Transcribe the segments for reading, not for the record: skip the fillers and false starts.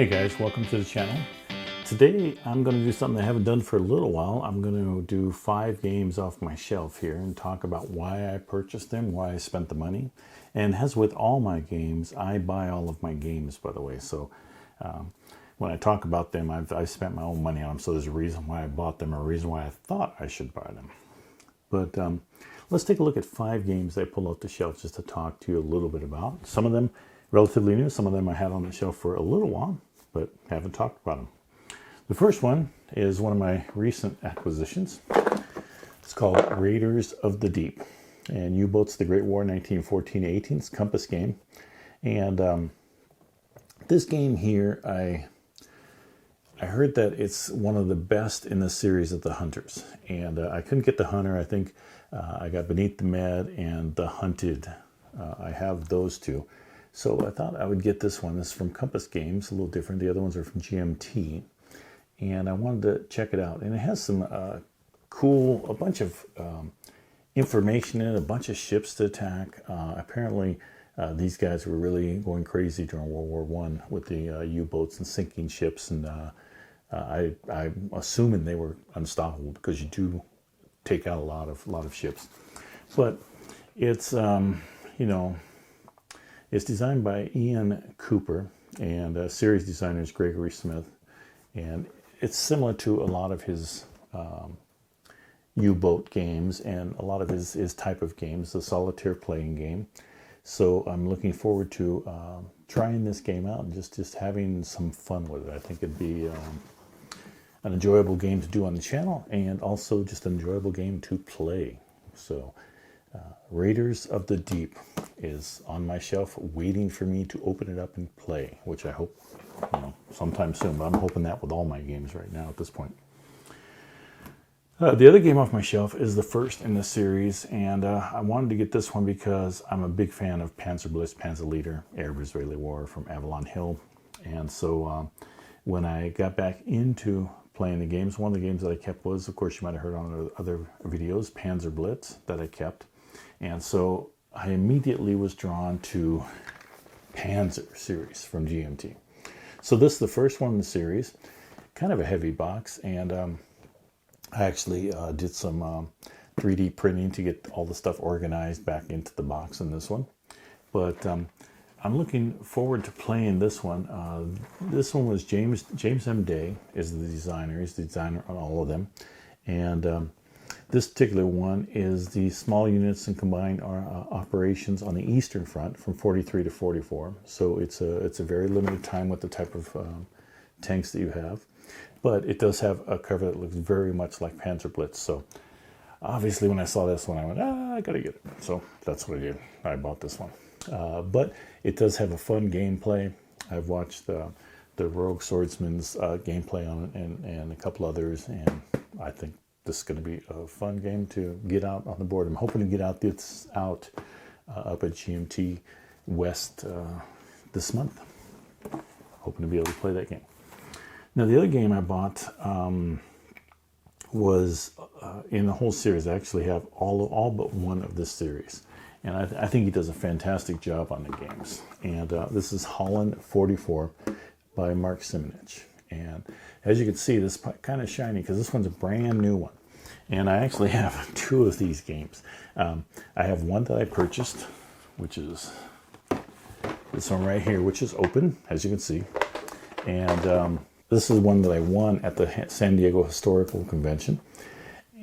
Hey guys, welcome to the channel. Today I'm going to do something I haven't done for a little while. I'm going to do 5 games off my shelf here and talk about why I purchased them, why I spent the money. And as with all my games, I buy all of my games, by the way. So when I talk about them, I've spent my own money on them. So there's a reason why I bought them or a reason why I thought I should buy them. But let's take a look at 5 games I pulled off the shelf just to talk to you a little bit about. Some of them relatively new, some of them I had on the shelf for a little while, but haven't talked about them. The first one is one of my recent acquisitions. It's called Raiders of the Deep. And U-Boats, the Great War, 1914-18. It's a Compass game. And this game here, I heard that it's one of the best in the series of the Hunters. And I couldn't get the Hunter. I think I got Beneath the Med and the Hunted. I have those two. So I thought I would get this one. This is from Compass Games, a little different. The other ones are from GMT. And I wanted to check it out. And it has some a bunch of information in it, a bunch of ships to attack. Apparently, these guys were really going crazy during World War I with the U-boats and sinking ships. And I'm assuming they were unstoppable because you do take out a lot of ships. But it's, it's designed by Ian Cooper, and series designer is Gregory Smith. And it's similar to a lot of his U-boat games and a lot of his type of games, the solitaire playing game. So I'm looking forward to trying this game out and just having some fun with it. I think it'd be an enjoyable game to do on the channel and also just an enjoyable game to play. So Raiders of the Deep is on my shelf waiting for me to open it up and play, which I hope sometime soon, but I'm hoping that with all my games right now at this point. The other game off my shelf is the first in the series, and I wanted to get this one because I'm a big fan of Panzer, Panzer Leader, Arab-Israeli War from Avalon Hill. And so when I got back into playing the games, one of the games that I kept was, of course, you might have heard on other videos, Panzer Blitz that I kept. And so I immediately was drawn to Panzer series from GMT. So this is the first one in the series, kind of a heavy box, and I actually did some 3D printing to get all the stuff organized back into the box in this one. But I'm looking forward to playing this one. This one was James M. Day is the designer. He's the designer on all of them. And this particular one is the small units and combined operations on the Eastern Front from 43 to 44. So it's a very limited time with the type of tanks that you have. But it does have a cover that looks very much like Panzer Blitz. So obviously when I saw this one, I went, I gotta get it. So that's what I did. I bought this one. But it does have a fun gameplay. I've watched the Rogue Swordsman's gameplay on it and a couple others, and I think this is going to be a fun game to get out on the board. I'm hoping to get out up at GMT West this month. Hoping to be able to play that game. Now the other game I bought was in the whole series. I actually have all but one of this series. And I think he does a fantastic job on the games. And this is Holland 44 by Mark Simonich. And as you can see, this is kind of shiny because this one's a brand new one. And I actually have 2 of these games. I have one that I purchased, which is this one right here, which is open, as you can see. And this is one that I won at the San Diego Historical Convention.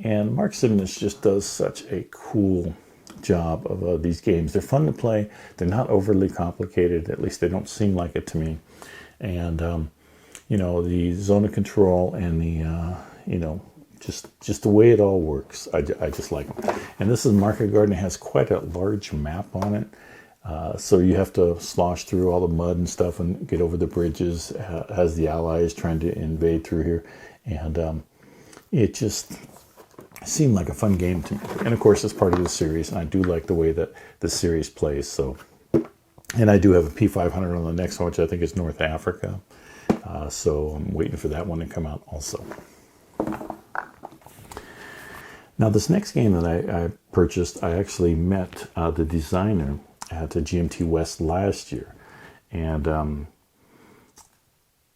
And Mark Simonich just does such a cool job of these games. They're fun to play. They're not overly complicated. At least they don't seem like it to me. And the zone of control and the just the way it all works, I just like them. And this is Market Garden. It has quite a large map on it, so you have to slosh through all the mud and stuff and get over the bridges as the Allies trying to invade through here. And it just seemed like a fun game to me. And of course, it's part of the series, and I do like the way that the series plays. So, and I do have a P500 on the next one, which I think is North Africa. So I'm waiting for that one to come out also. Now this next game that I purchased, I actually met the designer at the GMT West last year. And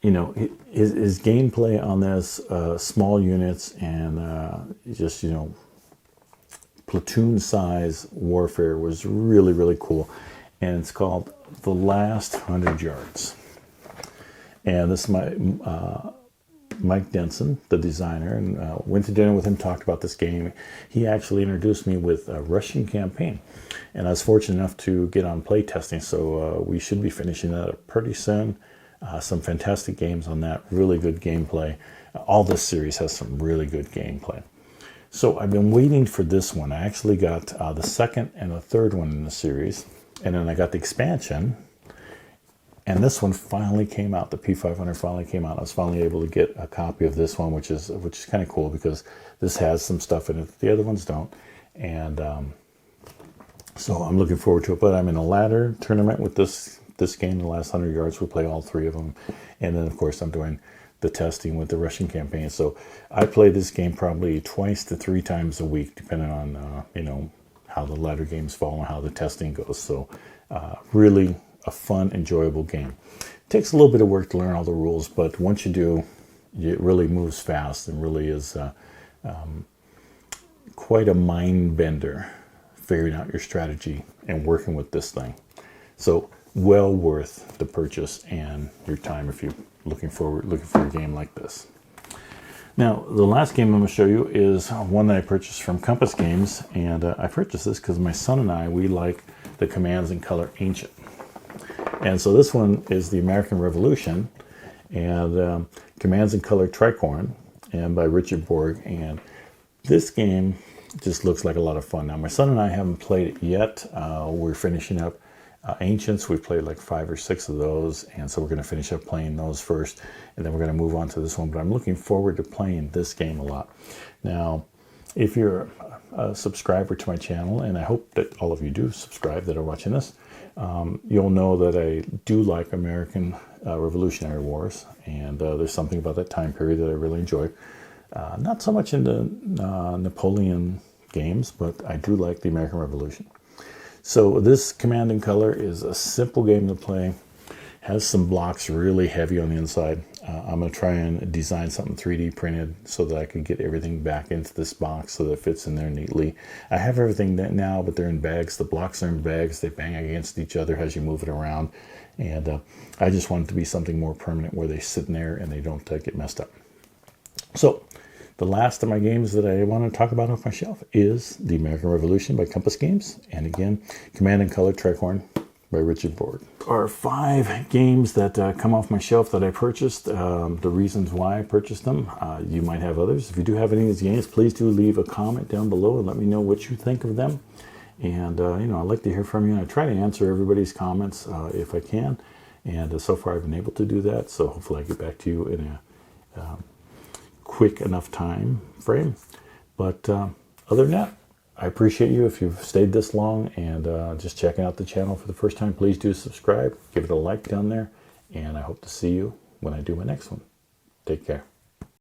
you know, his gameplay on this, small units and just, you know, platoon size warfare was really, really cool. And it's called The Last 100 Yards. And this is my Mike Denson, the designer, and went to dinner with him, talked about this game. He actually introduced me with a Russian campaign, and I was fortunate enough to get on play testing, so we should be finishing that up pretty soon. Some fantastic games on that, really good gameplay. All this series has some really good gameplay. So I've been waiting for this one. I actually got the second and the third one in the series, and then I got the expansion. And this one finally came out. The P500 finally came out. I was finally able to get a copy of this one, which is kind of cool because this has some stuff in it that the other ones don't. And so I'm looking forward to it. But I'm in a ladder tournament with this game, The Last 100 Yards. We'll play all three of them. And then, of course, I'm doing the testing with the Russian campaign. So I play this game probably 2 to 3 times a week, depending on, you know, how the ladder games fall and how the testing goes. So really a fun, enjoyable game. It takes a little bit of work to learn all the rules, but once you do, it really moves fast and really is quite a mind bender figuring out your strategy and working with this thing. So well worth the purchase and your time if you're looking for a game like this. Now, the last game I'm going to show you is one that I purchased from Compass Games, and I purchased this because my son and I, we like the Commands in Color Ancient. And so this one is the American Revolution, and Commands in Color Tricorn, and by Richard Borg. And this game just looks like a lot of fun. Now, my son and I haven't played it yet. We're finishing up Ancients. We've played like 5 or 6 of those, and so we're going to finish up playing those first, and then we're going to move on to this one. But I'm looking forward to playing this game a lot. Now, if you're a subscriber to my channel, and I hope that all of you do subscribe that are watching this, you'll know that I do like American Revolutionary Wars, and there's something about that time period that I really enjoy. Not so much into Napoleon games, but I do like the American Revolution. So this Command in Color is a simple game to play. Has some blocks really heavy on the inside. I'm going to try and design something 3D printed so that I can get everything back into this box so that it fits in there neatly. I have everything now, but they're in bags. The blocks are in bags. They bang against each other as you move it around. And I just want it to be something more permanent where they sit in there and they don't get messed up. So the last of my games that I want to talk about off my shelf is the American Revolution by Compass Games. And again, Command in Color Tricorn by Richard Borg. There are 5 games that come off my shelf that I purchased. The reasons why I purchased them, you might have others. If you do have any of these games, please do leave a comment down below and let me know what you think of them. And you know, I'd like to hear from you. I try to answer everybody's comments if I can, and so far I've been able to do that. So hopefully I get back to you in a quick enough time frame. But other than that, I appreciate you if you've stayed this long and just checking out the channel for the first time. Please do subscribe, give it a like down there, and I hope to see you when I do my next one. Take care.